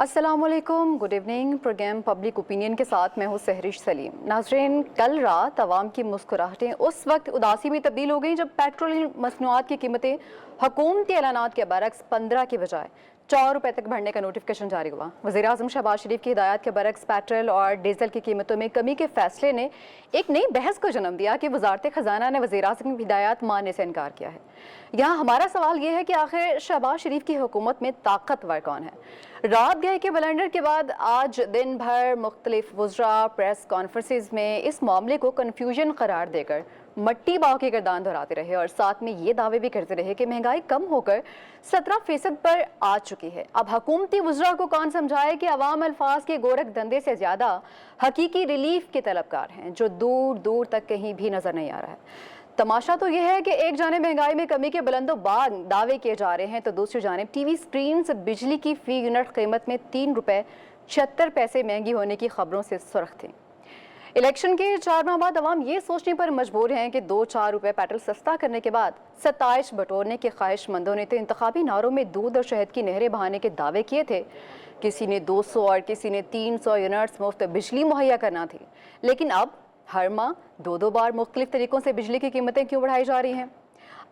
अस्सलामुअलैकुम, good evening. Program public opinion के साथ मैं हूँ सहरिश सलीम। नाज़रीन, कल रात आवाम की मुस्कुराहटें उस वक्त उदासी में तब्दील हो गई जब पेट्रोल मसनूआत की कीमतें हुकूमती ऐलानात के बरक्स 15 के बजाय 4 रुपए तक बढ़ने का नोटिफिकेशन जारी हुआ। वज़ीर आज़म शहबाज शरीफ की हिदायत के बरक्स पेट्रोल और डीजल की कीमतों में कमी के फैसले ने एक नई बहस को जन्म दिया कि वज़ारत ख़जाना ने वज़ीर आज़म की हिदायत मानने से इनकार किया है। यहाँ हमारा सवाल ये है कि आखिर शहबाज शरीफ की हुकूमत में ताकतवर कौन है? रात गए के बलंडर के बाद आज दिन भर मुख्तलिफ वज़रा प्रेस कॉन्फ्रेंसेज में इस मामले को कन्फ्यूजन करार देकर मट्टी बाव के किरदार दोहराते रहे और साथ में ये दावे भी करते रहे कि महंगाई कम होकर 17% पर आ चुकी है। अब हुकूमती वज़रा को कौन समझाए कि अवाम अल्फाज के गोरख धंधे से ज़्यादा हकीकी रिलीफ के तलबकार हैं, जो दूर दूर तक कहीं भी नज़र नहीं आ रहा है। तमाशा तो यह है कि एक जाने महंगाई में कमी के बुलंदों बाद दावे किए जा रहे हैं, तो दूसरी जानिब टीवी स्क्रीन बिजली की फी यूनिट कीमत में 3 रुपए 76 पैसे महंगी होने की खबरों से सुर्ख थी। इलेक्शन के 4 माह बाद अवाम ये सोचने पर मजबूर हैं कि 2-4 रुपए पेट्रोल सस्ता करने के बाद सताइश बटोरने के ख्वाहिशमंदों ने तो इंतखाबी नारों में दूध और शहद की नहरें बहाने के दावे किए थे। किसी ने 200 और किसी ने 300 यूनिट्स मुफ्त बिजली मुहैया करना थी, लेकिन अब हर माह 2-2 बार मुख्तलिफ तरीकों से बिजली की कीमतें क्यों बढ़ाई जा रही हैं?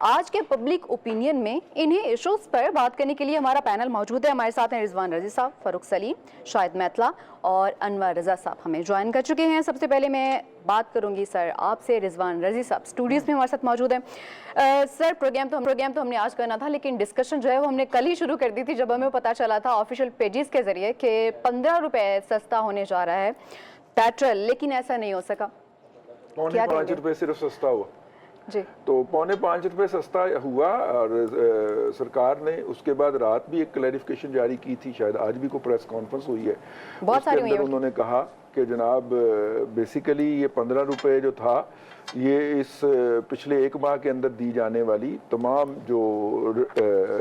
आज के पब्लिक ओपिनियन में इन्हीं इशूज़ पर बात करने के लिए हमारा पैनल मौजूद है। हमारे साथ हैं रिजवान रजी साहब, फ़ारूक सलीम, शाहिद मैतला और अनवर रज़ा साहब हमें ज्वाइन कर चुके हैं। सबसे पहले मैं बात करूंगी सर आपसे। रिजवान रजी साहब स्टूडियोज़ में हमारे साथ मौजूद हैं। सर, प्रोग्राम तो हमने आज करना था, लेकिन डिस्कशन जो है वो हमने कल ही शुरू कर दी थी जब हमें पता चला था ऑफिशियल पेजेस के ज़रिए कि 15 रुपये सस्ता होने जा रहा है पेट्रोल, लेकिन ऐसा नहीं हो सका। 5.5 रुपए सिर्फ सस्ता हुआ जी। तो 5.5 रुपए सस्ता हुआ और सरकार ने उसके बाद रात भी एक क्लैरिफिकेशन जारी की थी, शायद आज भी कोई प्रेस कॉन्फ्रेंस हुई है, बहुत सारी अंदर उन्होंने कहा कि जनाब बेसिकली ये 15 रुपए जो था ये इस पिछले 1 माह के अंदर दी जाने वाली तमाम जो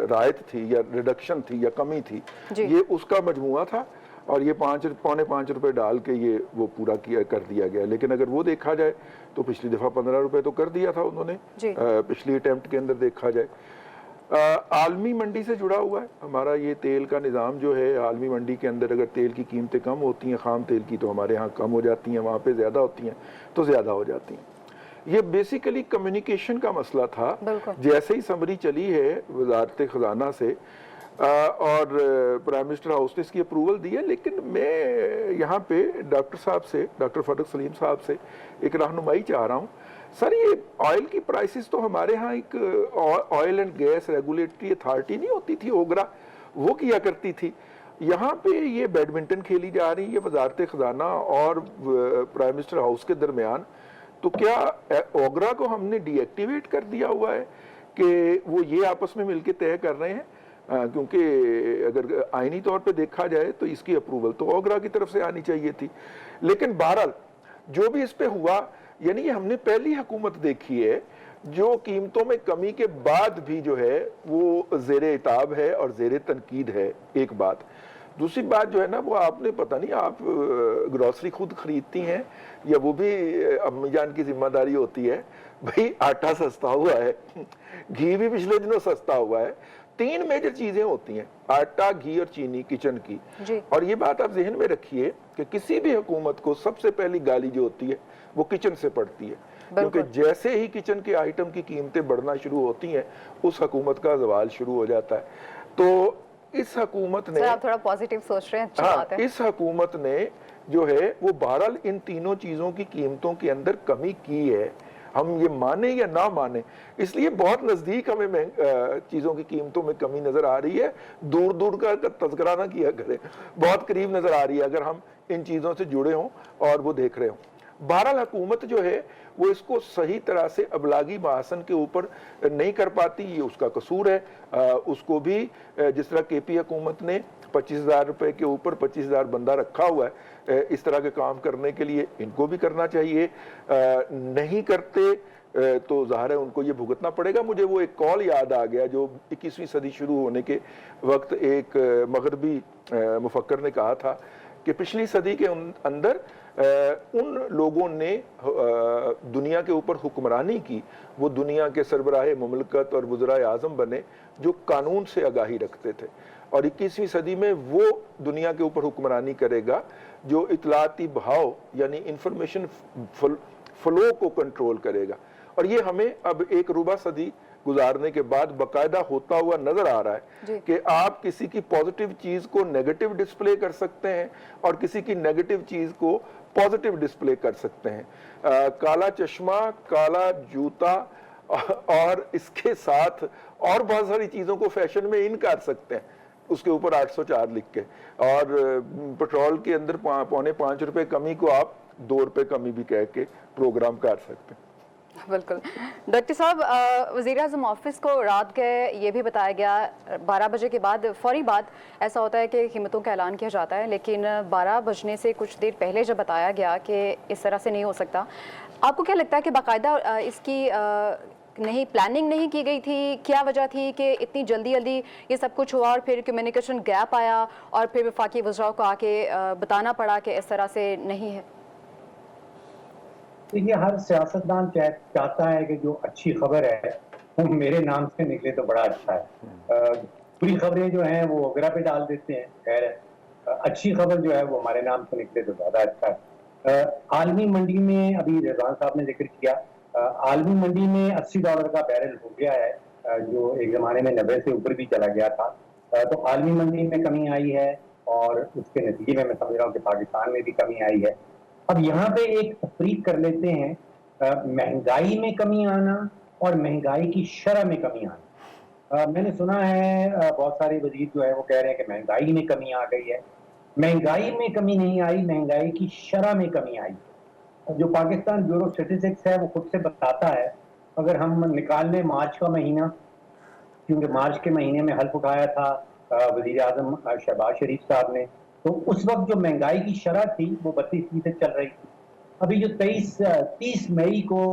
रायत थी या रिडक्शन थी या कमी थी, ये उसका मजमुआ था और ये 5.5 रुपए डाल के ये वो पूरा कर दिया गया। लेकिन अगर वो देखा जाए तो पिछली दफ़ा 15 रुपए तो कर दिया था उन्होंने पिछली अटेम्प्ट के अंदर देखा जाए। आलमी मंडी से जुड़ा हुआ है हमारा ये तेल का निज़ाम जो है। आलमी मंडी के अंदर अगर तेल की कीमतें कम होती हैं, खाम तेल की, तो हमारे यहाँ कम हो जाती हैं, वहाँ पे ज़्यादा होती हैं तो ज़्यादा हो जाती हैं। ये बेसिकली कम्युनिकेशन का मसला था। जैसे ही समरी चली है वजारत ख़जाना से और प्राइम मिनिस्टर हाउस ने इसकी अप्रूवल दी है, लेकिन मैं यहाँ पे डॉक्टर साहब से, डॉक्टर फ़ारूक सलीम साहब से एक रहनुमाई चाह रहा हूँ। सर, ये ऑयल की प्राइसेस तो हमारे यहाँ एक oil and gas regulatory authority नहीं होती थी, ओगरा, वो किया करती थी। यहाँ पे ये बैडमिंटन खेली जा रही है वजारत ख़जाना और प्राइम मिनिस्टर हाउस के दरमियान। तो क्या ओगरा को हमने डीएक्टिवेट कर दिया हुआ है कि वो ये आपस में मिलकर तय कर रहे हैं? क्योंकि अगर आईनी तौर पे देखा जाए तो इसकी अप्रूवल तो ओगरा की तरफ से आनी चाहिए थी। लेकिन बहरहाल जो भी इस पे हुआ, यानी कि हमने पहली हुकूमत देखी है जो कीमतों में कमी के बाद भी जो है वो ज़ेरे इताब है और ज़ेरे तनकीद है, एक बात। दूसरी बात जो है ना, वो आपने पता नहीं आप ग्रॉसरी खुद खरीदती हैं या वो भी अम्मी जान की जिम्मेदारी होती है। भाई आटा सस्ता हुआ है, घी भी पिछले दिनों सस्ता हुआ है। 3 मेजर चीजें होती हैं, आटा, घी और चीनी किचन की। और ये बात आप जहन में रखिए कि किसी भी हुकूमत को सबसे पहली गाली जो होती है वो किचन से पड़ती है, क्योंकि जैसे ही किचन के आइटम की कीमतें बढ़ना शुरू होती हैं उस हुकूमत का ज़वाल शुरू हो जाता है। तो इस हुकूमत ने, आप थोड़ा पॉजिटिव सोच रहे हैं, अच्छी बात है। इस हुकूमत ने जो है वो बहरहाल इन तीनों चीजों की कीमतों के अंदर कमी की है, हम ये माने या ना माने। इसलिए बहुत नज़दीक हमें चीज़ों की कीमतों में कमी नज़र आ रही है। दूर दूर का तज़किरा ना किया करें, बहुत करीब नज़र आ रही है अगर हम इन चीज़ों से जुड़े हों और वो देख रहे हों। बहरहाल हुकूमत जो है वो इसको सही तरह से अबलागी महासन के ऊपर नहीं कर पाती, ये उसका कसूर है। उसको भी जिस तरह केपी हुकूमत ने 25,000 रुपए के ऊपर 25,000 बंदा रखा हुआ है इस तरह के काम करने के लिए, इनको भी करना चाहिए। नहीं करते तो ज़ाहिर है उनको ये भुगतना पड़ेगा। मुझे वो एक कॉल याद आ गया जो 21वीं सदी शुरू होने के वक्त एक मगरबी मुफक्कर ने कहा था कि पिछली सदी के अंदर उन लोगों ने दुनिया के ऊपर हुक्मरानी की, वो दुनिया के सरबराह मुमलकत और वज़राए आज़म बने जो कानून से आगाही रखते थे, और 21वीं सदी में वो दुनिया के ऊपर हुक्मरानी करेगा जो इतलाती बहाव यानी इंफॉर्मेशन फ्लो को कंट्रोल करेगा। और ये हमें अब एक रुबा सदी गुजारने के बाद बाकायदा होता हुआ नजर आ रहा है कि आप किसी की पॉजिटिव चीज को नेगेटिव डिस्प्ले कर सकते हैं और किसी की नेगेटिव चीज को पॉजिटिव डिस्प्ले कर सकते हैं। काला चश्मा, काला जूता और इसके साथ और बहुत सारी चीजों को फैशन में इन कर सकते हैं, उसके ऊपर 804 लिख के, और पेट्रोल के अंदर 4.5 रुपए कमी को आप 2 रुपए कमी भी कह के प्रोग्राम कर सकते हैं। बिल्कुल। डॉक्टर साहब, वज़ीर-ए-आज़म ऑफिस को रात के ये भी बताया गया 12 बजे के बाद फौरी बाद ऐसा होता है कि कीमतों का ऐलान किया जाता है, लेकिन 12 बजने से कुछ देर पहले जब बताया गया कि इस तरह से नहीं हो सकता, आपको क्या लगता है कि बाकायदा इसकी नहीं प्लानिंग नहीं की गई थी? क्या वजह थी कि इतनी जल्दी ये सब कुछ हुआ और फिर कम्युनिकेशन गैप आया और फिर वफाकी वज़रा को आके बताना पड़ा कि इस तरह से नहीं है? देखिए, हर सियासतदान चाहता है कि जो अच्छी खबर है वो मेरे नाम से निकले तो बड़ा अच्छा है। बुरी खबरें जो हैं वो वगैरह पे डाल देते हैं। खैर, अच्छी खबर जो है वो हमारे नाम से निकले तो ज़्यादा अच्छा है। आलमी मंडी में, अभी रिजवान साहब ने जिक्र किया, आलमी मंडी में $80 का बैरल हो गया है, जो एक ज़माने में 90 से ऊपर भी चला गया था। तो आलमी मंडी में कमी आई है और उसके नतीजे में मैं समझ रहा हूँ कि पाकिस्तान में भी कमी आई है। अब यहाँ पे एक तफरीक कर लेते हैं, महंगाई में कमी आना और महंगाई की शरह में कमी आना। मैंने सुना है बहुत सारे वजीर जो है वो कह रहे हैं कि महंगाई में कमी आ गई है। महंगाई में कमी नहीं आई, महंगाई की शरह में कमी आई। जो पाकिस्तान ब्यूरो स्टेटिस्टिक्स है वो खुद से बताता है, अगर हम निकाल लें मार्च का महीना, क्योंकि मार्च के महीने में हल्फ उठाया था वज़ीर आज़म शहबाज शरीफ साहब ने, तो उस वक्त जो महंगाई की शरह थी वो 32% चल रही थी। अभी जो 30 मई को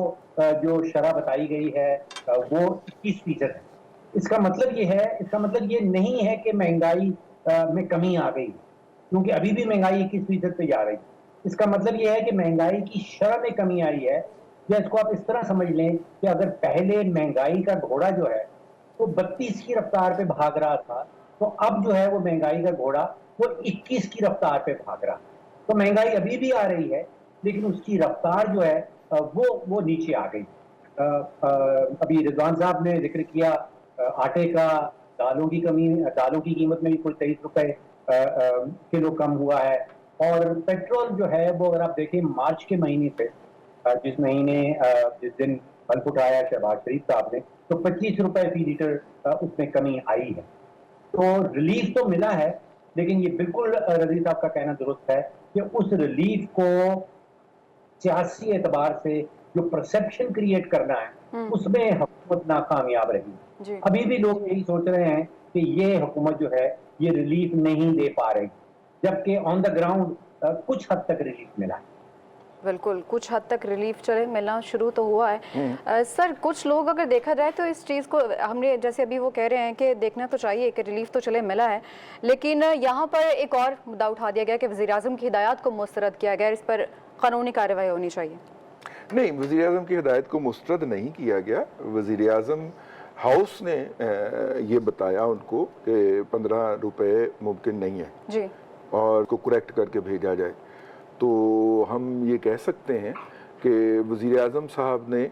जो शरह बताई गई है वो 21% है। इसका मतलब ये नहीं है कि महंगाई में कमी आ गई, क्योंकि अभी भी महंगाई 21% पे जा रही है। इसका मतलब ये है कि महंगाई की शरह में कमी आई है। या इसको आप इस तरह समझ लें कि अगर पहले महंगाई का घोड़ा जो है वो 32 की रफ्तार पे भाग रहा था, तो अब जो है वो महंगाई का घोड़ा वो 21 की रफ्तार पे भाग रहा। तो महंगाई अभी भी आ रही है, लेकिन उसकी रफ्तार जो है वो नीचे आ गई। अभी रिजवान साहब ने जिक्र किया आटे का, दालों की कीमत में भी कुल 23 रुपए किलो कम हुआ है। और पेट्रोल जो है वो अगर आप देखें मार्च के महीने से, जिस दिन हल्फ उठाया शहबाज शरीफ साहब ने, तो 25 रुपए फी लीटर उसमें कमी आई है। तो रिलीफ तो मिला है, लेकिन ये बिल्कुल रज़ी साहब का कहना दुरुस्त है कि उस रिलीफ को सियासी एतबार से जो परसेप्शन क्रिएट करना है उसमें हुकूमत नाकामयाब रही। अभी भी लोग यही सोच रहे हैं कि ये हुकूमत जो है ये रिलीफ नहीं दे पा रही, जबकि ऑन द ग्राउंड कुछ हद तक रिलीफ मिला है। बिल्कुल, कुछ हद तक रिलीफ चले मिलना शुरू तो हुआ है। सर, कुछ लोग अगर देखा जाए तो इस चीज़ को हमने, जैसे अभी वो कह रहे हैं कि देखना तो चाहिए कि रिलीफ तो चले मिला है, लेकिन यहाँ पर एक और मुद्दा उठा दिया गया कि वज़ीर-ए-आज़म की हिदायत को मुस्तरद किया गया, इस पर कानूनी कार्रवाई होनी चाहिए। नहीं, वज़ीर-ए-आज़म की हिदायत को मुस्तरद नहीं किया गया। वज़ीर-ए-आज़म हाउस ने ये बताया उनको कि 15 रुपये मुमकिन नहीं है जी, और को करेक्ट करके भेजा जाए। तो हम ये कह सकते हैं कि वज़ीर-ए-आज़म साहब ने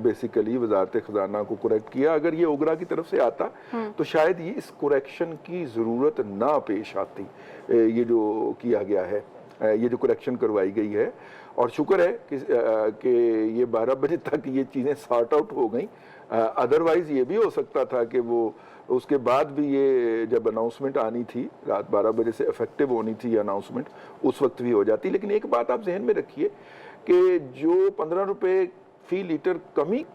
बेसिकली वज़ारत ख़ज़ाना को करेक्ट किया। अगर ये ओगरा की तरफ से आता तो शायद ये इस करेक्शन की ज़रूरत ना पेश आती। ये जो किया गया है, ये जो करेक्शन करवाई गई है, और शुक्र है कि ये 12 बजे तक ये चीज़ें सॉर्ट आउट हो गई। अदरवाइज़ ये भी हो सकता था कि वो उसके बाद भी ये जब अनाउंसमेंट आनी थी, रात 12 बजे से इफेक्टिव होनी थी ये अनाउंसमेंट, उस वक्त भी हो जाती। लेकिन एक बात आप जहन में रखिए कि जो 15 रुपये फी लीटर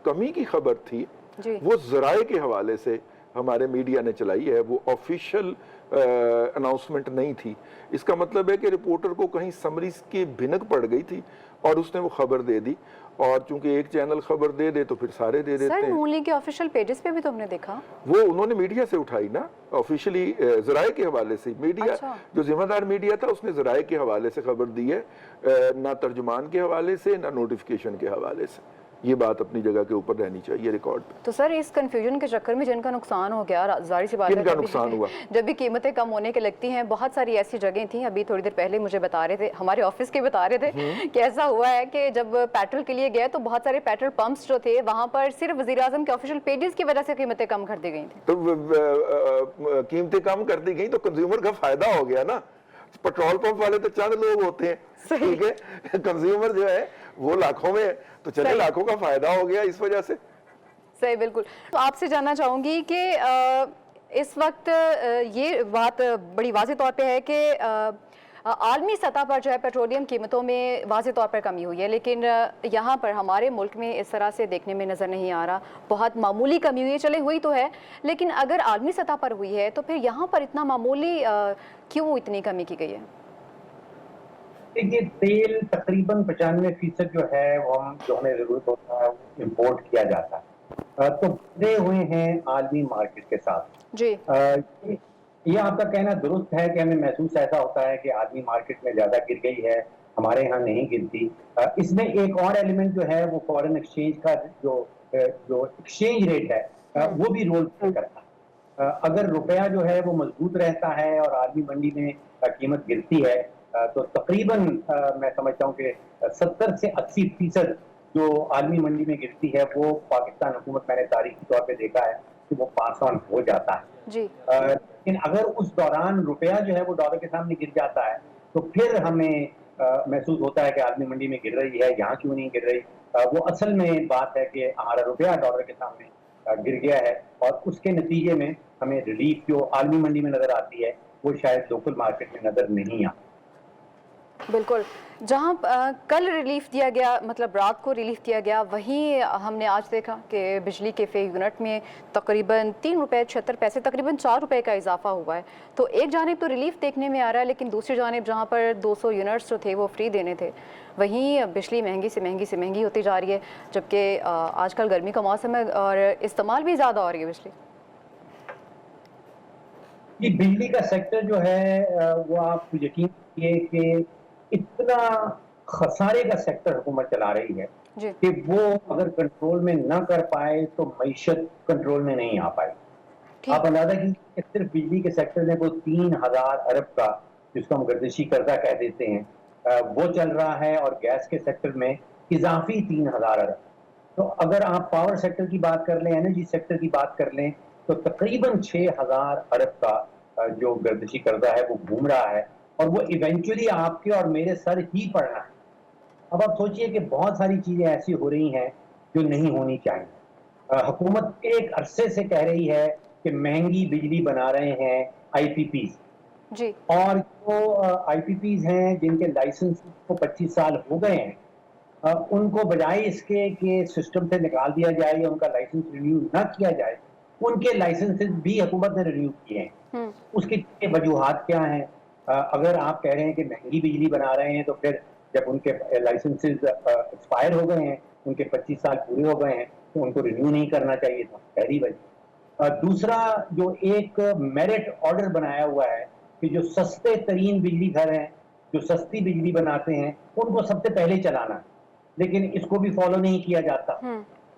कमी की खबर थी वो ज़राए के हवाले से हमारे मीडिया ने चलाई है, वो ऑफिशियल अनाउंसमेंट नहीं थी। इसका मतलब है कि रिपोर्टर को कहीं समरीज की भिनक पड़ गई थी और उसने वो खबर दे दी, और चूंकि एक चैनल खबर दे दे तो फिर सारे दे देते सर हैं। नून लीग के ऑफिशियल पेजेस पे भी तो हमने देखा। वो उन्होंने मीडिया से उठाई ना, ऑफिशियली जराये के हवाले से। मीडिया अच्छा। जो जिम्मेदार मीडिया था उसने जराये के हवाले से खबर दी है, ना तर्जुमान के हवाले से ना नोटिफिकेशन के हवाले से। ये बात अपनी जगह के ऊपर रहनी चाहिए रिकॉर्ड पे। तो सर इस कंफ्यूजन के चक्कर में जिनका नुकसान हो गया, जाहिर सी बात है, किनका नुकसान हुआ? जब भी कीमतें कम होने के लगती हैं, बहुत सारी ऐसी जगह थी, अभी थोड़ी देर पहले मुझे बता रहे थे, हमारे ऑफिस के बता रहे थे कि ऐसा हुआ है कि जब पेट्रोल के लिए गए तो बहुत सारे पेट्रोल पंप्स जो थे वहां पर सिर्फ वजीर आजम के ऑफिशियल पेजेस की वजह से कीमतें कम कर दी गई थी। तो कीमतें कम कर दी गई तो कंज्यूमर का फायदा हो गया ना। पेट्रोल पंप वाले तो चंद लोग होते हैं, ठीक है, कंज्यूमर जो है वो लाखों में, तो चले लाखों का फायदा हो गया इस वजह से। सही, बिल्कुल। तो आपसे जानना चाहूंगी कि इस वक्त ये बात बड़ी वाज़ेह तौर पे है कि आलमी सतह पर जो है पेट्रोलियम कीमतों में वाज़ेह तौर पर कमी हुई है, लेकिन यहाँ पर हमारे मुल्क में इस तरह से देखने में नज़र नहीं आ रहा। बहुत मामूली कमी हुई है, चले हुई तो है, लेकिन अगर आलमी सतह पर हुई है तो फिर यहाँ पर इतना मामूली क्यों इतनी कमी की गई है? देखिए, तेल तकरीबन 95% जो है वो जो हमें जरूरत होता है इम्पोर्ट किया जाता है, तो बंधे हुए हैं आलमी मार्केट के साथ जी। ये आपका कहना दुरुस्त है कि हमें महसूस ऐसा होता है कि आलमी मार्केट में ज्यादा गिर गई है, हमारे यहाँ नहीं गिरती। इसमें एक और एलिमेंट जो है वो फॉरेन एक्सचेंज का जो एक्सचेंज रेट है वो भी रोल प्ले करता है। अगर रुपया जो है वो मजबूत रहता है और आलमी मंडी में कीमत गिरती है, तो तकरीबन मैं समझता हूँ कि 70 से 80% जो आलमी मंडी में गिरती है वो पाकिस्तान हुकूमत, मैंने तारीखी तौर पे देखा है कि वो पास ऑन हो जाता है जी। लेकिन अगर उस दौरान रुपया जो है वो डॉलर के सामने गिर जाता है तो फिर हमें महसूस होता है कि आलमी मंडी में गिर रही है, यहाँ क्यों नहीं गिर रही। वो असल में बात है कि हमारा रुपया डॉलर के सामने गिर गया है और उसके नतीजे में हमें रिलीफ जो आलमी मंडी में नजर आती है वो शायद लोकल मार्केट में नजर नहीं आती। बिल्कुल। जहां कल रिलीफ दिया गया, मतलब रात को रिलीफ दिया गया, वहीं हमने आज देखा कि बिजली के फे यूनिट में तकरीबन 3 रुपये 76 पैसे, तकरीबन 4 रुपये का इजाफा हुआ है। तो एक जानिब तो रिलीफ देखने में आ रहा है, लेकिन दूसरी जानिब जहां पर 200 यूनिट्स जो थे वो फ्री देने थे, वहीं बिजली महंगी से महंगी से महंगी होती जा रही है, जबकि आजकल गर्मी का मौसम है और इस्तेमाल भी ज़्यादा हो रही है बिजली। ये बिजली का सेक्टर जो है वो आप यकीन कीजिए कि इतना खसारे का सेक्टर हुकूमत चला रही है कि वो अगर कंट्रोल में ना कर पाए तो मईशत कंट्रोल में नहीं आ पाई। आप अंदाजा कीजिए सिर्फ बिजली के सेक्टर में वो 3000 अरब का, जिसको हम गर्दिशी कर्जा कह देते हैं, वो चल रहा है और गैस के सेक्टर में इजाफी 3000 अरब। तो अगर आप पावर सेक्टर की बात कर लें, एनर्जी सेक्टर की बात कर लें, तो तकरीबन 6000 अरब का जो गर्दिशी कर्जा है वो घूम रहा है और वो इवेंचुअली आपके और मेरे सर ही पड़ना है। अब आप सोचिए कि बहुत सारी चीजें ऐसी हो रही हैं जो नहीं होनी चाहिए। हुकूमत एक अरसे से कह रही है कि महंगी बिजली बना रहे हैं आईपीपीज जी, और जो आईपीपीज हैं जिनके लाइसेंस को 25 साल हो गए हैं, उनको बजाय इसके कि सिस्टम से निकाल दिया जाए या उनका लाइसेंस रिन्यू ना किया जाए, उनके लाइसेंसेस भी हुकूमत ने रिन्यू किए हैं। उसकी वजूहात क्या हैं? अगर आप कह रहे हैं कि महंगी बिजली बना रहे हैं तो फिर जब उनके लाइसेंसेस एक्सपायर हो गए हैं, उनके 25 साल पूरे हो गए हैं, तो उनको रिन्यू नहीं करना चाहिए था, पहली वजह। दूसरा, जो एक मेरिट ऑर्डर बनाया हुआ है कि जो सस्ते तरीन बिजली घर हैं, जो सस्ती बिजली बनाते हैं, उनको सबसे पहले चलाना है, लेकिन इसको भी फॉलो नहीं किया जाता।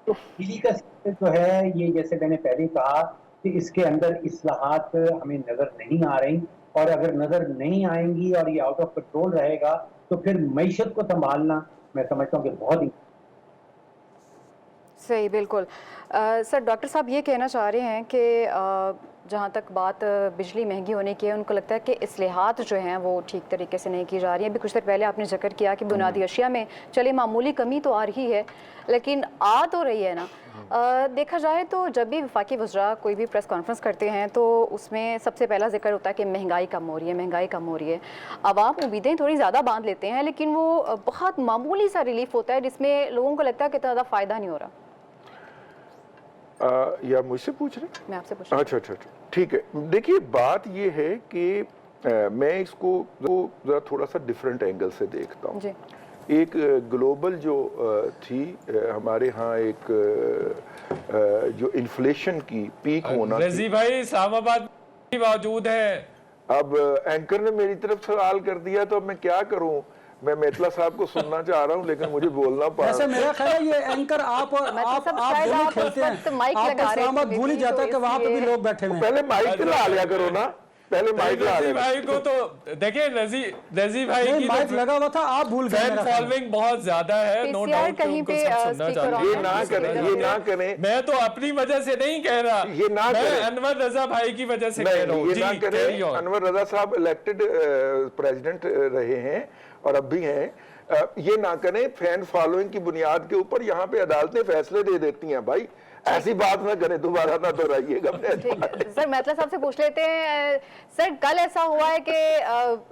तो बिजली का सेक्टर जो है ये, जैसे मैंने पहले कहा कि इसके अंदर इस्लाहात हमें नजर नहीं आ रही, और अगर नजर नहीं आएंगी और ये आउट ऑफ कंट्रोल रहेगा तो फिर मईशत को संभालना मैं समझता हूँ कि बहुत ही सही। बिल्कुल। सर, डॉक्टर साहब ये कहना चाह रहे हैं कि जहाँ तक बात बिजली महंगी होने की है, उनको लगता है कि इस्लाहात जो हैं वो ठीक तरीके से नहीं की जा रही है। अभी कुछ देर पहले आपने जिक्र किया कि बुनियादी अशिया में चले मामूली कमी तो आ रही है, लेकिन आ तो रही है ना। देखा जाए तो जब भी वफाकी वज़रा कोई भी प्रेस कॉन्फ्रेंस करते हैं तो उसमें सबसे पहला जिक्र होता है कि महंगाई कम हो रही है, महंगाई कम हो रही है। आवाम उम्मीदें थोड़ी ज़्यादा बांध लेते हैं, लेकिन वो बहुत मामूली सा रिलीफ होता है जिसमें लोगों को लगता है कि इतना ज़्यादा फ़ायदा नहीं हो रहा। या मुझसे पूछ रहे? मैं आपसे पूछ रही हूँ। अच्छा, ठीक है। देखिए, बात ये है कि मैं इसको जरा थोड़ा सा डिफरेंट एंगल से देखता हूँ। एक ग्लोबल जो थी हमारे यहाँ एक जो इन्फ्लेशन की पीक होना थी। रजी भाई इस्लामाबाद भी मौजूद है। अब एंकर ने मेरी तरफ सवाल कर दिया तो अब मैं क्या करूं? मैं मेतला साहब को सुनना चाह रहा हूं लेकिन मुझे बोलना पड़ रहा वैसे मेरा ख्याल है ये एंकर आप दोनों खेलते हैं। आपको इस्लामाबाद भूल ही जाता है कि वहाँ पे भी लोग बैठे हुए हैं। पहले माइक ला लिया करो ना, पहले माइक ला रजी लिया। भाई को तो देखिए, रजी भाई की माइक लगा हुआ था, आप भूल गए। फैन फॉलोइंग बहुत ज्यादा है, नो PCR डाउट कहीं उनको पे, सब सुनना स्पीकर चाहते ये ना करें, ये ना करें। मैं तो अपनी वजह से नहीं कह रहा, ये ना मैं करें। अनवर रजा भाई की वजह से कह रहा हूँ। ये ना जी, करें। carry on। अनवर रजा साहब इलेक्टेड प्रेसिडेंट रहे हैं और अब भी हैं। ये ना करें। फैन फॉलोइंग की बुनियाद के ऊपर यहाँ पे अदालतें फैसले दे देती हैं। भाई ऐसी बात ना करें, दोबारा ना दोहराइएगा। सर मेतला साहब से पूछ लेते हैं, सर कल ऐसा हुआ है कि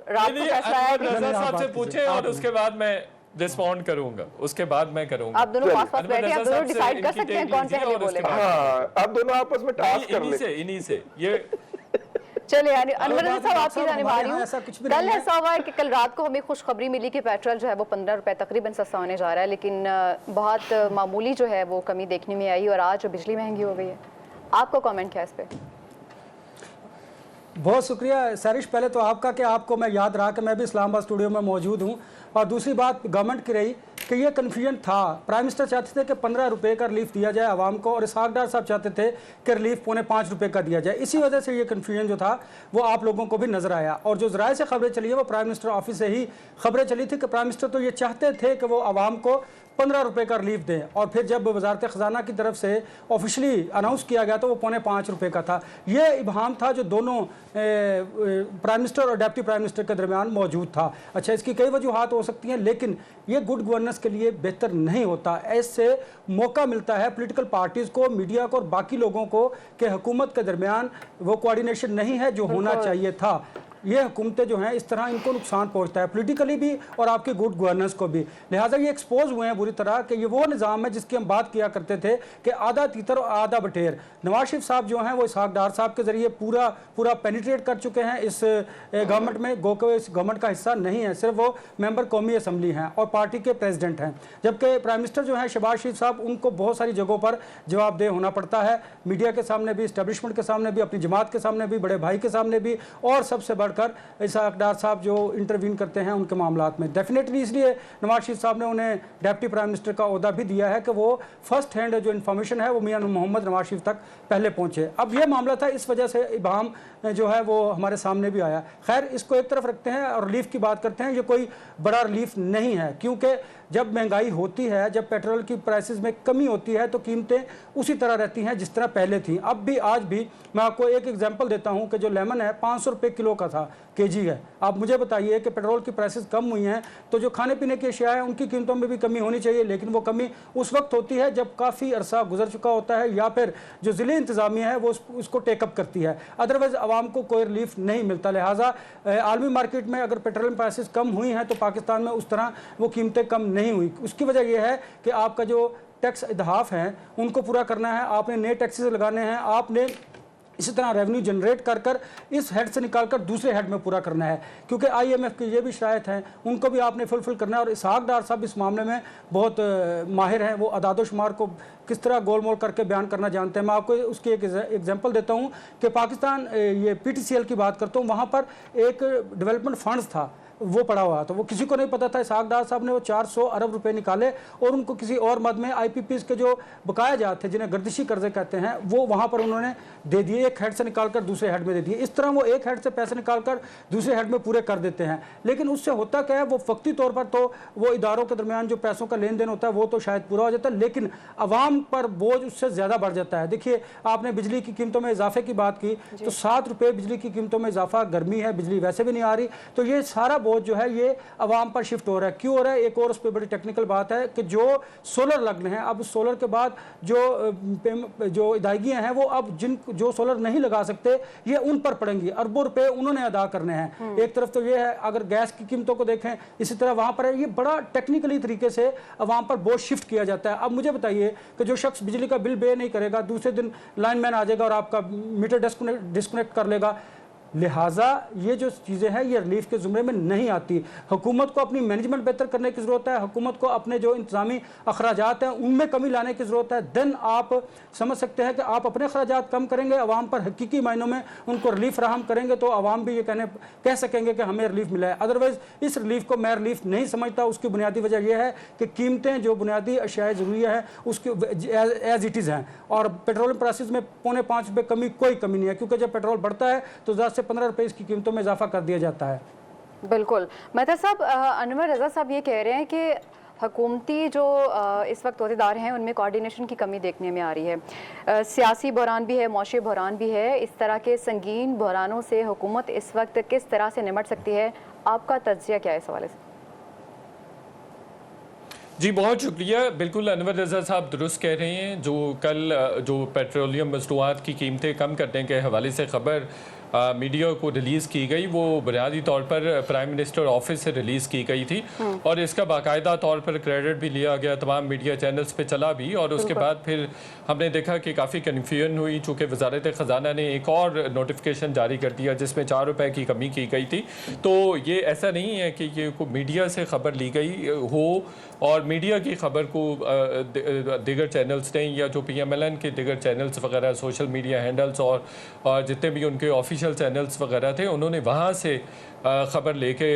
रात को फैसला आया अनवर रजा साहब से पूछे और उसके बाद मैं रिस्पॉन्ड करूंगा, उसके बाद मैं करूंगा। आप दोनों पास पास बैठे, आप दोनों डिसाइड कर सकते हैं कौन पहले बोलेगा। हाँ, अब दोनों आपस में टास्क कर ले। इन्हीं से ये चले यानी अनवर रजा साहब आपकी जाने वाली हूँ। ऐसा कुछ भी कल नहीं है। ऐसा हुआ है कि कल रात को हमें खुशखबरी मिली कि पेट्रोल जो है वो 15 रुपए तकरीबन सस्ता होने जा रहा है, लेकिन बहुत मामूली जो है वो कमी देखने में आई और आज बिजली महंगी हो गई है। आपका कमेंट क्या है इस पे? बहुत शुक्रिया सरिश, पहले तो आपका कि आपको मैं याद रहा कि मैं भी इस्लामाबाद स्टूडियो में मौजूद हूँ। और दूसरी बात गवर्नमेंट की रही कि ये कन्फ्यूजन था। प्राइम मिनिस्टर चाहते थे कि 15 रुपये का रिलीफ दिया जाए आवाम को, और इसहाक डार साहब चाहते थे कि रिलीफ 5.25 रुपये का दिया जाए। इसी वजह से ये कन्फ्यूजन जो था वो आप लोगों को भी नजर आया। और जो ज़राए से खबरें चली है वो प्राइम मिनिस्टर ऑफिस से ही खबरें चली थी कि प्राइम मिनिस्टर तो ये चाहते थे कि वो आवाम को 15 रुपये का रिलीफ दें, और फिर जब वजारत ख़जाना की तरफ से ऑफिशियली अनाउंस किया गया तो वो 5.25 रुपये का था। ये इबहाम था जो दोनों प्राइम मिनिस्टर और डिप्टी प्राइम मिनिस्टर के दरमियान मौजूद था। अच्छा, इसकी कई वजूहात हो सकती हैं, लेकिन ये गुड गवर्नेंस के लिए बेहतर नहीं होता। इससे मौका मिलता है पॉलिटिकल पार्टीज़ को, मीडिया को और बाकी लोगों को कि हुकूमत के दरमियान वो कोऑर्डिनेशन नहीं है जो होना चाहिए था। ये हुकूमतें जो हैं इस तरह इनको नुकसान पहुंचता है पॉलिटिकली भी और आपकी गुड गवर्नेंस को भी। लिहाजा ये एक्सपोज हुए हैं बुरी तरह कि ये वो निज़ाम है जिसकी हम बात किया करते थे कि आधा तीतर और आधा बटेर। नवाज शरीफ साहब जो हैं वो इसहाक डार साहब के ज़रिए पूरा पेनिट्रेट कर चुके हैं इस गवर्नमेंट में। गो के इस गवर्नमेंट का हिस्सा नहीं है, सिर्फ वो मेंबर कौमी असम्बली हैं और पार्टी के प्रेसिडेंट हैं। जबकि प्राइम मिनिस्टर जो हैं शहबाज शरीफ साहब, उनको बहुत सारी जगहों पर जवाबदेह होना पड़ता है, मीडिया के सामने भी, इस्टेब्लिशमेंट के सामने भी, अपनी जमात के सामने भी, बड़े भाई के सामने भी, और सबसे बढ़कर इसहाक डार साहब जो इंटरवीन करते हैं उनके मामलात में। डेफिनेटली इसलिए नवाज शरीफ साहब ने उन्हें डिप्टी प्राइम मिनिस्टर का ओहदा भी दिया है कि वो फर्स्ट हैंड जो इन्फॉर्मेशन है वो मियां मोहम्मद नवाज शरीफ तक पहले पहुंचे। अब ये मामला था, इस वजह से इबाम जो है वो हमारे सामने भी आया। खैर, इसको एक तरफ रखते हैं और रिलीफ की बात करते हैं। ये कोई बड़ा रिलीफ नहीं है, क्योंकि जब महंगाई होती है, जब पेट्रोल की प्राइसेस में कमी होती है तो कीमतें उसी तरह रहती हैं जिस तरह पहले थी। अब भी, आज भी मैं आपको एक एग्जांपल देता हूं कि जो लेमन है 500 रुपये किलो का था, केजी है। आप मुझे बताइए कि पेट्रोल की प्राइसेस कम हुई हैं तो जो खाने पीने की अशिया है उनकी कीमतों में भी कमी होनी चाहिए, लेकिन वो कमी उस वक्त होती है जब काफ़ी अरसा गुजर चुका होता है या फिर जो ज़िले इंतज़ामिया है वो उसको टेकअप करती है। अदरवाइज़ आवाम को कोई रिलीफ नहीं मिलता। लिहाजा आलमी मार्केट में अगर पेट्रोल प्राइसेस कम हुई हैं तो पाकिस्तान में उस तरह वो कीमतें कम नहीं हुई। उसकी वजह यह है कि आपका जो टैक्स इदहाफ हैं उनको पूरा करना है, आपने नए टैक्सेस लगाने हैं, आपने इसी तरह रेवेन्यू जनरेट कर कर इस हेड से निकाल कर दूसरे हेड में पूरा करना है, क्योंकि IMF की ये भी शरायत हैं, उनको भी आपने फुलफिल करना है। और इसहाक डार साहब इस मामले में बहुत माहिर हैं, वो अदाद-ओ-शुमार को किस तरह गोलमोल करके बयान करना जानते हैं। मैं आपको उसकी एक एग्जांपल देता हूँ कि पाकिस्तान, ये PTCL की बात करता हूँ, वहाँ पर एक डेवलपमेंट फंड्स था, वो पड़ा हुआ, तो वो किसी को नहीं पता था। इसहाक डार साहब ने वो 400 अरब रुपए निकाले और उनको किसी और मद में IPPs के जो बकाया जाते थे, जिन्हें गर्दिशी कर्जे कहते हैं, वो वहाँ पर उन्होंने दे दिए, एक हेड से निकालकर दूसरे हेड में दे दिए। इस तरह वो एक हेड से पैसे निकालकर दूसरे हेड में पूरे कर देते हैं। लेकिन उससे होता क्या है, वो वक्ती तौर पर तो वो इदारों के दरमियान जो पैसों का लेन देन होता है वो तो शायद पूरा हो जाता है, लेकिन आवाम पर बोझ उससे ज़्यादा बढ़ जाता है। देखिए, आपने बिजली की कीमतों में इजाफे की बात की तो 7 रुपये बिजली की कीमतों में इजाफा, गर्मी है, बिजली वैसे भी नहीं आ रही, तो ये सारा बोझ जो है ये आवाम पर शिफ्ट हो रहा है। क्यों हो रहा है? एक और उस पर बड़ी टेक्निकल बात है कि जो सोलर लग्न है, अब सोलर के बाद जो अदायगियाँ हैं वो अब जो सोलर नहीं लगा सकते ये उन पर पड़ेंगी। अरबों रुपए उन्होंने अदा करने हैं। एक तरफ तो ये है, अगर गैस की कीमतों को देखें इसी तरह वहाँ पर है। ये बड़ा टेक्निकली तरीके से आवाम पर बोझ शिफ्ट किया जाता है। अब मुझे बताइए कि जो शख्स बिजली का बिल पे नहीं करेगा, दूसरे दिन लाइनमैन आ जाएगा और आपका मीटर डिस्कनेक्ट कर लेगा, लिहाजा ये जो चीज़ें हैं ये रिलीफ के ज़ुमरे में नहीं आती। हुकूमत को अपनी मैनेजमेंट बेहतर करने की ज़रूरत है, हुकूमत को अपने जो इंतज़ामी अखराजात हैं उनमें कमी लाने की ज़रूरत है। देन आप समझ सकते हैं कि आप अपने अखराजात कम करेंगे, आवाम पर हकीकी मायनों में उनको रिलीफ फराहम करेंगे तो आवाम भी ये कह सकेंगे कि हमें रिलीफ मिला है। अदरवाइज़ इस रिलीफ को मैं रिलीफ नहीं समझता। उसकी बुनियादी वजह यह है कि कीमतें जो बुनियादी अशियाए ज़रूरी है उसकी एज इट इज़ हैं, और पेट्रोलियम प्राइसेस में ₹5.25 कमी कोई कमी नहीं है, क्योंकि जब पेट्रोल बढ़ता है तो 10 से 15 रुपए इसकी कीमतों में इजाफा कर दिया जाता है। बिल्कुल। मेहता साहब, अनवर रज़ा साहब ये कह रहे हैं कि हुकूमती जो इस वक्त अहदेदार हैं उनमें कोऑर्डिनेशन की कमी देखने में आ रही है। सियासी बहरान भी है, मौशी बहरान भी है। इस तरह के संगीन बहरानों से हुकूमत इस वक्त किस तरह से निमट सकती है, आपका तज्जिया क्या है इस हवाले से? जी बहुत शुक्रिया। बिल्कुल अनवर रज़ा साहब दुरुस्त कह रहे हैं। जो कल जो पेट्रोलियम मसनूआत की कीमतें कम करने के हवाले से ख़बर मीडिया को रिलीज़ की गई, वो बुनियादी तौर पर प्राइम मिनिस्टर ऑफिस से रिलीज़ की गई थी और इसका बाकायदा तौर पर क्रेडिट भी लिया गया, तमाम मीडिया चैनल्स पे चला भी। और उसके बाद फिर हमने देखा कि काफ़ी कन्फ्यूजन हुई, चूँकि वजारत ख़जाना ने एक और नोटिफिकेशन जारी कर दिया जिसमें ₹4 की कमी की गई थी। तो ये ऐसा नहीं है कि ये मीडिया से ख़बर ली गई हो और मीडिया की ख़बर को दीगर चैनल्स ने या जो PMLN के दीगर चैनल्स वगैरह, सोशल मीडिया हैंडल्स और जितने भी उनके ऑफिशियल चैनल्स वगैरह थे, उन्होंने वहाँ से ख़बर लेके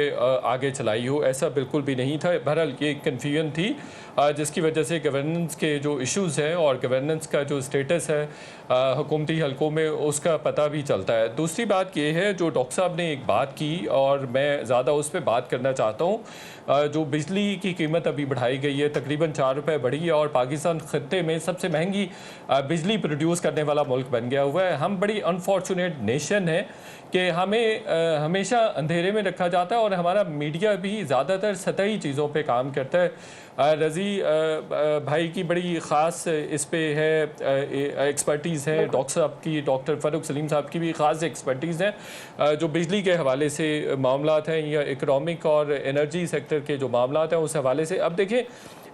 आगे चलाई हो, ऐसा बिल्कुल भी नहीं था। बहरहाल ये कन्फ्यूजन थी जिसकी वजह से गवर्नेंस के जो इश्यूज़ हैं और गवर्नेंस का जो स्टेटस है हुकूमती हलकों में उसका पता भी चलता है। दूसरी बात ये है, जो डॉक्टर साहब ने एक बात की और मैं ज़्यादा उस पर बात करना चाहता हूँ, जो बिजली की कीमत अभी बढ़ाई गई है, तकरीबन ₹4 बढ़ी है और पाकिस्तान खत्ते में सबसे महंगी बिजली प्रोड्यूस करने वाला मुल्क बन गया हुआ है। हम बड़ी अनफॉर्चुनेट नेशन है कि हमें हमेशा अंधेरे में रखा जाता है और हमारा मीडिया भी ज़्यादातर सतही चीज़ों पे काम करता है। रज़ी भाई की बड़ी ख़ास इस पे है एक्सपर्टीज़ है, डॉक्टर साहब की, डॉक्टर फ़ारूक सलीम साहब की भी ख़ास एक्सपर्टीज़ है जो बिजली के हवाले से मामलात हैं या इकनॉमिक और एनर्जी सेक्टर के जो मामलात हैं उस हवाले से। अब देखें,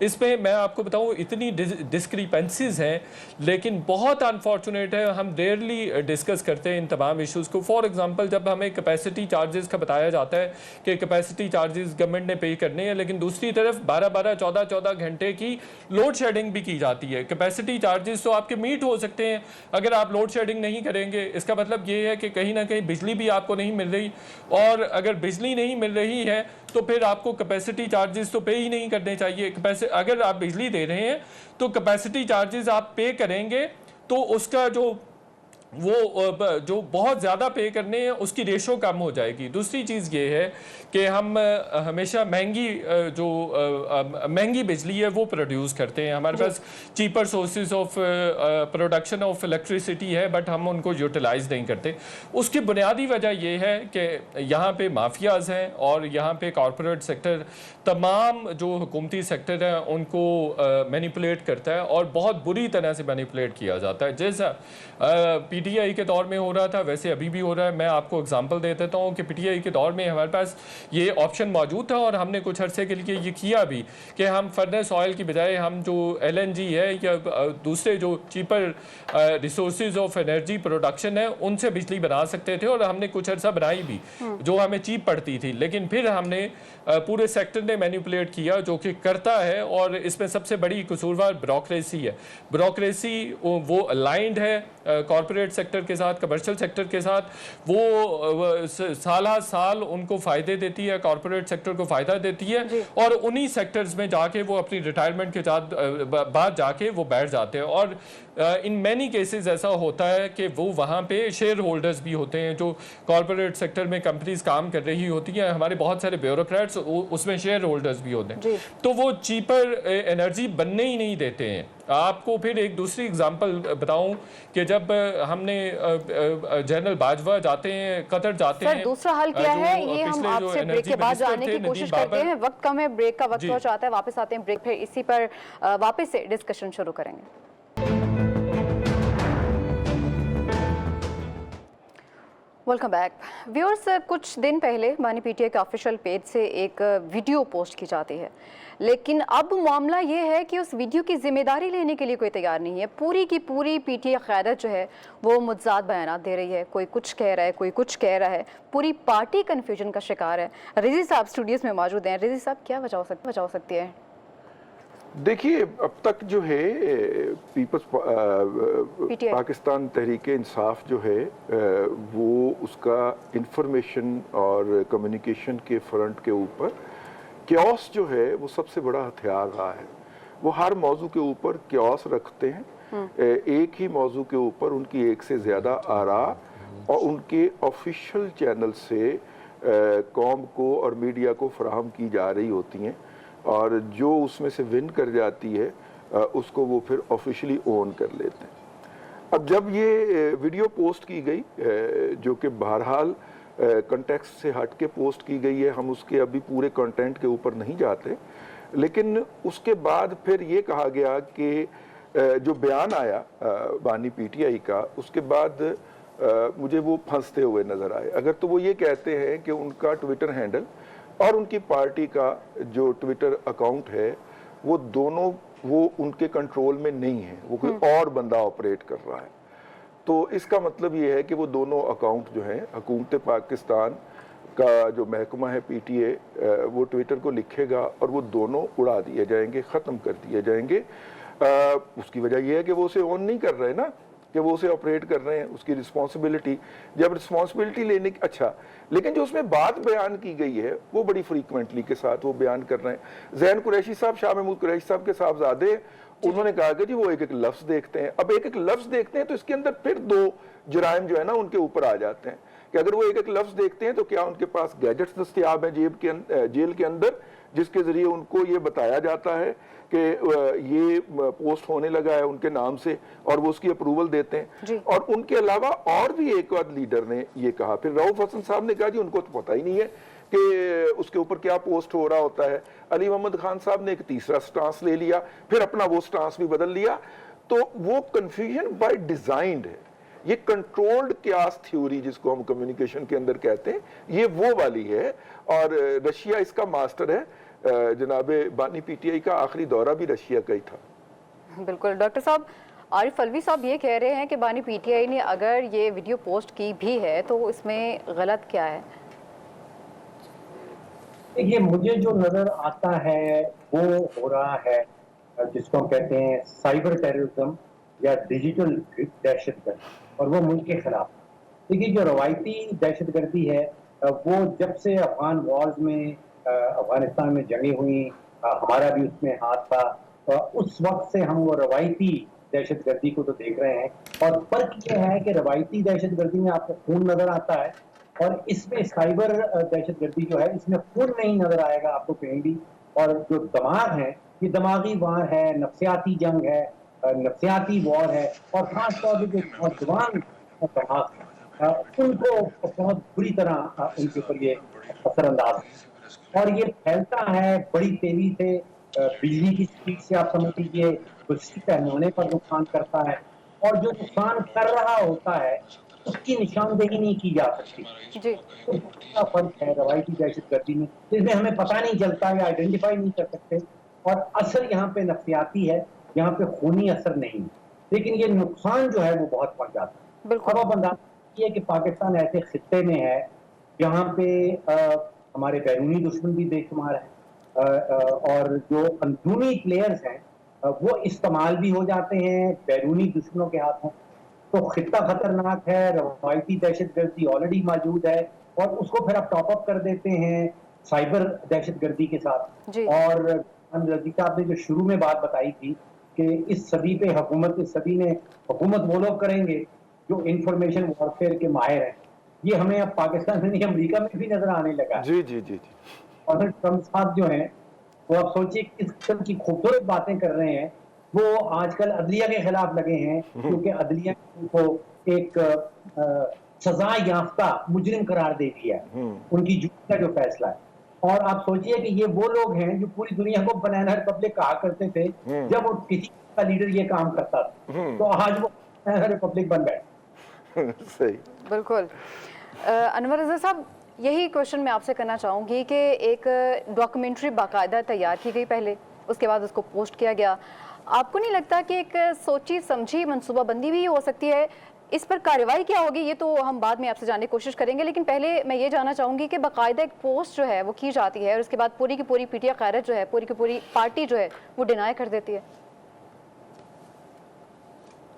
इसमें मैं आपको बताऊं इतनी डिस्क्रिपेंसीज हैं, लेकिन बहुत अनफॉर्चुनेट है हम रेयरली डिस्कस करते हैं इन तमाम इश्यूज़ को। फॉर एग्जांपल, जब हमें कैपेसिटी चार्जेस का बताया जाता है कि कैपेसिटी चार्जेस गवर्नमेंट ने पे करने हैं, लेकिन दूसरी तरफ 12-12, 14-14 घंटे की लोड शेडिंग भी की जाती है। कैपेसिटी चार्जेस तो आपके मीट हो सकते हैं अगर आप लोड शेडिंग नहीं करेंगे, इसका मतलब ये है कि कहीं ना कहीं बिजली भी आपको नहीं मिल रही, और अगर बिजली नहीं मिल रही है तो फिर आपको कैपेसिटी चार्जेस तो पे ही नहीं करने चाहिए। अगर आप बिजली दे रहे हैं तो कैपेसिटी चार्जेस आप पे करेंगे तो उसका जो बहुत ज़्यादा पे करने हैं उसकी रेशो कम हो जाएगी। दूसरी चीज़ ये है कि हम हमेशा महंगी बिजली है वो प्रोड्यूस करते हैं। हमारे पास cheaper sources of production of electricity है, बट हम उनको यूटिलाइज नहीं करते। उसकी बुनियादी वजह ये है कि यहाँ पे माफियाज हैं और यहाँ पे कॉरपोरेट सेक्टर तमाम जो हुकूमती सेक्टर हैं उनको मैनिपुलेट करता है और बहुत बुरी तरह से मैनिपुलेट किया जाता है। जैसा PTI के दौर में हो रहा था वैसे अभी भी हो रहा है। मैं आपको एग्जांपल दे देता हूँ कि PTI के दौर में हमारे पास ये ऑप्शन मौजूद था और हमने कुछ अरसे के लिए ये किया भी कि हम फर्नेस ऑयल की बजाय हम जो LNG है या दूसरे जो cheaper resources of energy production है उनसे बिजली बना सकते थे, और हमने कुछ अर्सा बनाई भी जो हमें चीप पड़ती थी। लेकिन फिर हमने पूरे सेक्टर ने मैनिपुलेट किया, जो कि करता है, और इसमें सबसे बड़ी कसूरवार ब्यूरोक्रेसी है। ब्यूरोक्रेसी वो अलाइंड है कॉर्पोरेट सेक्टर के साथ, कमर्शियल सेक्टर के साथ, वो साल उनको फ़ायदे देती है, कॉर्पोरेट सेक्टर को फ़ायदा देती है, और उन्हीं सेक्टर्स में जाके वो अपनी रिटायरमेंट के बाद जाके वो बैठ जाते हैं। और इन मैनी केसेस ऐसा होता है कि वो वहाँ पे शेयर होल्डर्स भी होते हैं, जो कॉर्पोरेट सेक्टर में कंपनीज काम कर रही होती हैं, हमारे बहुत सारे ब्यूरोक्रेट्स उसमें शेयर होल्डर्स भी होते हैं, तो वो चीपर एनर्जी बनने ही नहीं देते हैं। आपको फिर एक दूसरी एग्जांपल बताऊं कि जब हमने जनरल बाजवा जाते हैं, कतर जाते हैं, दूसरा हल क्या है ये हम आपसे ब्रेक के बाद जानने की कोशिश करते हैं। वक्त कम है, ब्रेक का वक्त हो जाता है, वापस आते हैं ब्रेक, फिर इसी पर वापस से डिस्कशन शुरू करेंगे। Welcome back viewers. कुछ दिन पहले मानी PTI के ऑफिशियल पेज से एक वीडियो पोस्ट की जाती है लेकिन अब मामला ये है कि उस वीडियो की जिम्मेदारी लेने के लिए कोई तैयार नहीं है। पूरी की पूरी पीटीआई क़यादत जो है वो मुतज़ाद बयानात दे रही है, कोई कुछ कह रहा है, कोई कुछ कह रहा है, पूरी पार्टी कन्फ्यूजन का शिकार है। रिजी साहब स्टूडियोज़ में मौजूद हैं। रिजी साहब, क्या वजह हो सकती है? देखिए, अब तक जो है पीपल्स पाकिस्तान तहरीक इंसाफ जो है वो उसका इंफॉर्मेशन और कम्युनिकेशन के फ्रंट के ऊपर क्योस जो है वो सबसे बड़ा हथियार रहा है। वो हर मौजू के ऊपर क्योस रखते हैं, एक ही मौजू के ऊपर उनकी एक से ज़्यादा आरा और उनके ऑफिशियल चैनल से कौम को और मीडिया को फराहम की जा रही होती हैं, और जो उसमें से विन कर जाती है उसको वो फिर ऑफिशियली ओन कर लेते हैं। अब जब ये वीडियो पोस्ट की गई, जो कि बहरहाल कंटेक्स्ट से हट के पोस्ट की गई है, हम उसके अभी पूरे कंटेंट के ऊपर नहीं जाते, लेकिन उसके बाद फिर ये कहा गया कि जो बयान आया बानी पीटीआई का, उसके बाद मुझे वो फंसते हुए नज़र आए। अगर तो वो ये कहते हैं कि उनका ट्विटर हैंडल और उनकी पार्टी का जो ट्विटर अकाउंट है वो दोनों वो उनके कंट्रोल में नहीं है, वो कोई और बंदा ऑपरेट कर रहा है। तो इसका मतलब ये है कि वो दोनों अकाउंट जो हैं, हुकूमत पाकिस्तान का जो महकमा है पीटीए, वो ट्विटर को लिखेगा और वो दोनों उड़ा दिए जाएंगे, ख़त्म कर दिए जाएंगे। उसकी वजह यह है कि वो उसे ऑन नहीं कर रहे ना, कि वो उसे ऑपरेट कर रहे हैं। उसकी रिस्पॉन्सिबिलिटी, जब रिस्पॉन्सिबिलिटी लेने की, अच्छा, लेकिन जो उसमें बात बयान की गई है वो बड़ी फ्रीक्वेंटली के साथ वो बयान कर रहे हैं। जैन कुरैशी साहब, शाह महमूद कुरैशी साहब के साहबजादे, उन्होंने कहा कि जी वो एक एक लफ्ज़ देखते हैं। अब एक एक लफ्ज़ देखते हैं तो इसके अंदर फिर दो जराइम जो है ना उनके ऊपर आ जाते हैं कि अगर वो एक एक लफ्ज़ देखते हैं तो क्या उनके पास गैजेट्स दस्तियाब हैं जेल के अंदर, जिसके ज़रिए उनको ये बताया जाता है कि ये पोस्ट होने लगा है उनके नाम से, और वो उसकी अप्रूवल देते हैं। और उनके अलावा और भी एक आध लीडर ने ये कहा। फिर रऊफ हसन साहब ने कहा जी उनको तो पता ही नहीं है कि उसके ऊपर क्या पोस्ट हो रहा होता है। अली मोहम्मद खान साहब ने एक तीसरा स्टांस ले लिया, फिर अपना वो स्टांस भी बदल लिया। तो वो कन्फ्यूजन बाय डिजाइंड है। ये कंट्रोल्ड क्यास थ्योरी जिसको हम कम्युनिकेशन के अंदर कहते हैं, ये वो वाली है, और रशिया इसका मास्टर है। जनाबे बानी पीटीआई का आखिरी दौरा भी रशिया का ही था। बिल्कुल। डॉक्टर साहब, आरिफ अलवी साहब ये कह रहे हैं कि बानी पीटीआई ने अगर ये वीडियो पोस्ट की भी है तो इसमें गलत क्या है? देखिए, मुझे जो नजर आता है वो हो रहा है जिसको हम कहते हैं साइबर टेररिज्म या डिजिटल दहशतगर्दी, और वो मुल्क के खिलाफ। देखिए, जो रवायती दहशतगर्दी है वो जब से अफगान वॉर्स में अफगानिस्तान में जंगें हुई, हमारा भी उसमें हाथ था, उस वक्त से हम वो रवायती दहशतगर्दी को तो देख रहे हैं। और फर्क यह है कि रवायती दहशतगर्दी में आपको खून नजर आता है, और इसमें साइबर दहशतगर्दी जो है इसमें खून नहीं नजर आएगा आपको कहीं भी। और जो दिमाग है, ये दिमागी वार है, नफ्सियाती जंग है, नफ्सियाती वॉर है, और खासतौर पर जो नौजवान दिमाग उनको बहुत बुरी तरह उनके ऊपर ये असरअंदाज है, और ये फैलता है बड़ी तेजी से, बिजली की स्पीड से। आप समझ लीजिए कुछ पैमाने पर नुकसान करता है, और जो नुकसान कर रहा होता है उसकी निशानदेही नहीं की जा सकती। जी। तो बड़ा फर्क है रवायती दहशतगर्दी में, जिसमें हमें पता नहीं चलता या आइडेंटिफाई नहीं कर सकते, और असर यहाँ पे नफ्सियाती है, यहाँ पे खूनी असर नहीं, लेकिन ये नुकसान जो है वो बहुत पहुंच जाता है। बिल्कुल। अब अंदाजा ये कि पाकिस्तान ऐसे खित्ते में है जहाँ पे हमारे बैरूनी दुश्मन भी बेशुमार है, और जो अंदरूनी प्लेयर्स हैं वो इस्तेमाल भी हो जाते हैं बैरूनी दुश्मनों के हाथों। तो खित्ता खतरनाक है, रवायती दहशतगर्दी ऑलरेडी मौजूद है, और उसको फिर आप टॉप अप कर देते हैं साइबर दहशतगर्दी के साथ। और रजी साहब ने जो शुरू में बात बताई थी कि इस सदी पे हुकूमत, इस सदी में हुकूमत वो लोग करेंगे जो इंफॉर्मेशन वॉरफेयर के माहिर हैं। ये हमें अब पाकिस्तान में नहीं, अमेरिका में भी नजर आने लगा। जी जी जी जी। और फिर ट्रम्प साहब जो हैं वो आप सोचिए किस किस्म की खूबसूरत बातें कर रहे हैं। वो आजकल अदलिया के खिलाफ लगे हैं, क्योंकि अदलिया को एक सजा याफ्ता मुजरिम करार दे दिया है उनकी जुर्म का जो फैसला है। और आप सोचिए कि ये वो लोग हैं जो पूरी दुनिया को बनाना रिपब्लिक कहा करते थे जब वो किसी का लीडर ये काम करता था, तो आज वो बनाना रिपब्लिक बन गए। सही। बिल्कुल। अनवर रज़ा साहब, यही क्वेश्चन मैं आपसे करना चाहूँगी कि एक डॉक्यूमेंट्री बाकायदा तैयार की गई पहले, उसके बाद उसको पोस्ट किया गया। आपको नहीं लगता कि एक सोची समझी मनसूबाबंदी भी हो सकती है? इस पर कार्रवाई क्या होगी ये तो हम बाद में आपसे जानने की कोशिश करेंगे, लेकिन पहले मैं ये जानना चाहूँगी कि बाकायदा एक पोस्ट जो है वो की जाती है और उसके बाद पूरी की पूरी पीटीआई क़यादत जो है, पूरी की पूरी पार्टी जो है वो डिनाई कर देती है।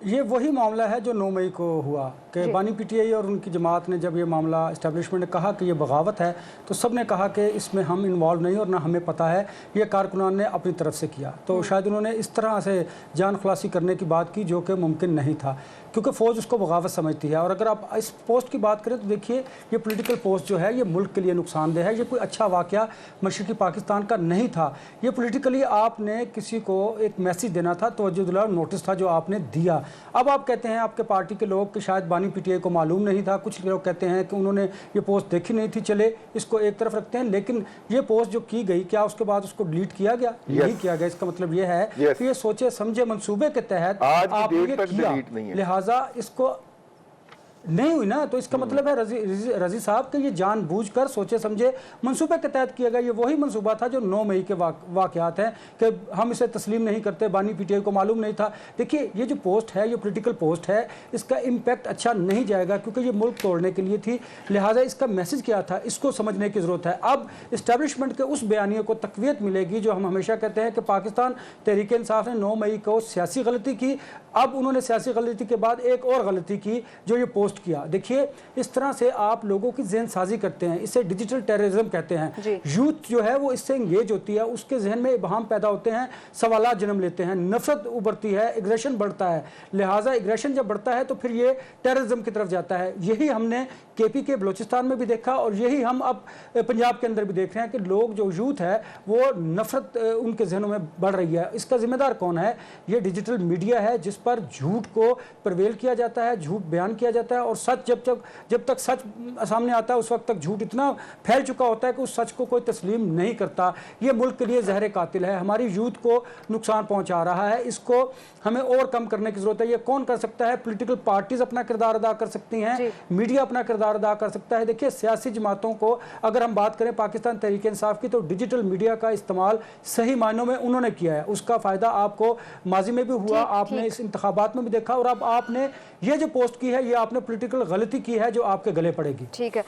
ये वही मामला है जो 9 मई को हुआ कि बानी पीटीआई और उनकी जमात ने जब ये मामला इस्टेब्लिशमेंट ने कहा कि ये बगावत है, तो सब ने कहा कि इसमें हम इन्वॉल्व नहीं और ना हमें पता है, ये कारकुनान ने अपनी तरफ से किया। तो शायद उन्होंने इस तरह से जान खुलासी करने की बात की जो कि मुमकिन नहीं था, क्योंकि फ़ौज उसको बगावत समझती है। और अगर आप इस पोस्ट की बात करें तो देखिए, ये पॉलिटिकल पोस्ट जो है ये मुल्क के लिए नुकसानदेह है। ये कोई अच्छा वाक़या मशरक़ी पाकिस्तान का नहीं था। ये पॉलिटिकली आपने किसी को एक मैसेज देना था, तवज्जो दिलाना नोटिस था जो आपने दिया। अब आप कहते हैं आपके पार्टी के लोग कि शायद बानी पीटीआई को मालूम नहीं था, कुछ लोग कहते हैं कि उन्होंने ये पोस्ट देखी नहीं थी। चले इसको एक तरफ रखते हैं, लेकिन ये पोस्ट जो की गई, क्या उसके बाद उसको डिलीट किया गया? नहीं किया गया। इसका मतलब ये है कि ये सोचे समझे मंसूबे के तहत आपने ये किया, लिहाजा इसको नहीं हुई ना। तो इसका मतलब है रजी साहब कि ये जानबूझकर सोचे समझे मंसूबे के तहत किया गया। ये वही मंसूबा था जो 9 मई के वाक़यात हैं कि हम इसे तस्लीम नहीं करते, बानी पीटीआई को मालूम नहीं था। देखिए, ये जो पोस्ट है ये पॉलिटिकल पोस्ट है, इसका इम्पैक्ट अच्छा नहीं जाएगा क्योंकि ये मुल्क तोड़ने के लिए थी। लिहाजा इसका मैसेज क्या था इसको समझने की ज़रूरत है। अब इस्टेब्लिशमेंट के उस बयानिए को तक़वियत मिलेगी जो हम हमेशा कहते हैं कि पाकिस्तान तहरीक इंसाफ ने 9 मई को सियासी गलती की। अब उन्होंने सियासी गलती के बाद एक और गलती की जो ये पोस्ट किया। देखिए, इस तरह से आप लोगों की जहन साजी करते हैं, इसे डिजिटल टेररिज्म कहते हैं। यूथ जो है वो इससे इंगेज होती है, उसके जहन में इबहम पैदा होते हैं, सवालात जन्म लेते हैं, नफरत उभरती है, एग्रेशन बढ़ता है। लिहाजा एग्रेशन जब बढ़ता है तो फिर ये टेररिज्म की तरफ जाता है। यही हमने केपी के बलोचिस्तान में भी देखा और यही हम अब पंजाब के अंदर भी देख रहे हैं कि लोग जो यूथ है वो नफरत उनके जहनों में बढ़ रही है। इसका जिम्मेदार कौन है? ये डिजिटल मीडिया है जिस पर झूठ को प्रवेल किया जाता है, झूठ बयान किया जाता है और सच जब तक सच सामने आता है उस वक्त तक झूठ इतना फैल चुका होता है कि उस सच को कोई तस्लीम नहीं करता। ये मुल्क के लिए जहर कातिल है, हमारी यूथ को नुकसान पहुंचा रहा है। इसको हमें और कम करने की जरूरत है। ये कौन कर सकता है? पॉलिटिकल पार्टीज अपना किरदार अदा कर सकती हैं, मीडिया अपना किरदार अदा कर सकता है। देखिए, सियासी जमातों को अगर हम बात करें पाकिस्तान तहरीक इंसाफ की, तो डिजिटल मीडिया का इस्तेमाल सही मायनों में उन्होंने किया है। उसका फ़ायदा आपको माजी में भी हुआ, आपने इस इंतखाबात में भी देखा और अब आपने ये जो पोस्ट की है ये आपने पॉलिटिकल गलती की है जो आपके गले पड़ेगी। ठीक है,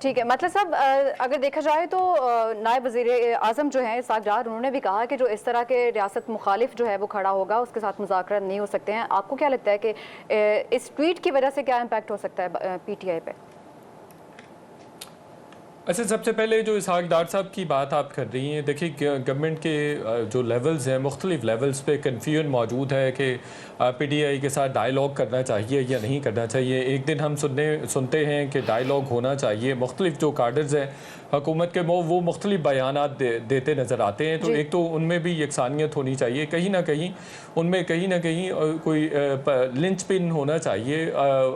ठीक है। मतलब साहब, अगर देखा जाए तो नायब वज़ीर आज़म जो हैं इसाक डार, उन्होंने भी कहा कि जो इस तरह के रियासत मुखालिफ जो है वो खड़ा होगा उसके साथ मुज़ाकरात नहीं हो सकते हैं। आपको क्या लगता है कि इस ट्वीट की वजह से क्या इम्पैक्ट हो सकता है पीटीआई पे? अच्छा, सबसे पहले जो इसहाक डार साहब की बात आप कर रही हैं, देखिए गवर्नमेंट के जो लेवल्स हैं, मुख्तलिफ लेवल्स पे कन्फ्यूजन मौजूद है कि पीटीआई के साथ डायलॉग करना चाहिए या नहीं करना चाहिए। एक दिन हम सुनते हैं कि डायलॉग होना चाहिए। मुख्तलिफ जो कार्डर्स हैं हुकूमत के वो मुख्तलिफ बयानात देते नज़र आते हैं। तो एक तो उनमें भी यकसानियत होनी चाहिए, कहीं ना कहीं उनमें कहीं ना कहीं कोई लिंच पिन होना चाहिए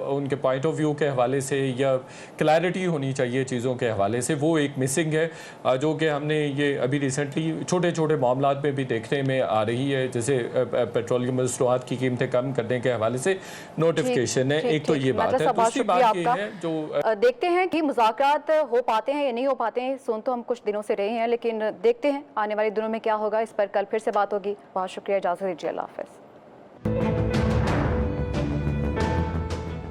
उनके पॉइंट ऑफ व्यू के हवाले से, या क्लैरिटी होनी चाहिए चीज़ों के हवाले से। वो एक मिसिंग है जो कि हमने ये अभी रिसेंटली छोटे छोटे मामलात में भी देखने में आ रही है, जैसे पेट्रोलियम मसनूआत की कीमतें कम करने के हवाले से नोटिफिकेशन है। एक तो ये बात है। दूसरी बात ये है जो देखते हैं कि मुज़ाकरात हो पाते हैं या नहीं हो पाते हैं। सुन तो हम कुछ दिनों से रहे हैं, लेकिन देखते हैं आने वाले दिनों में क्या होगा। इस पर कल फिर से बात होगी। बहुत शुक्रिया, इजाज़त दीजिए, अल्लाह हाफ़िज़।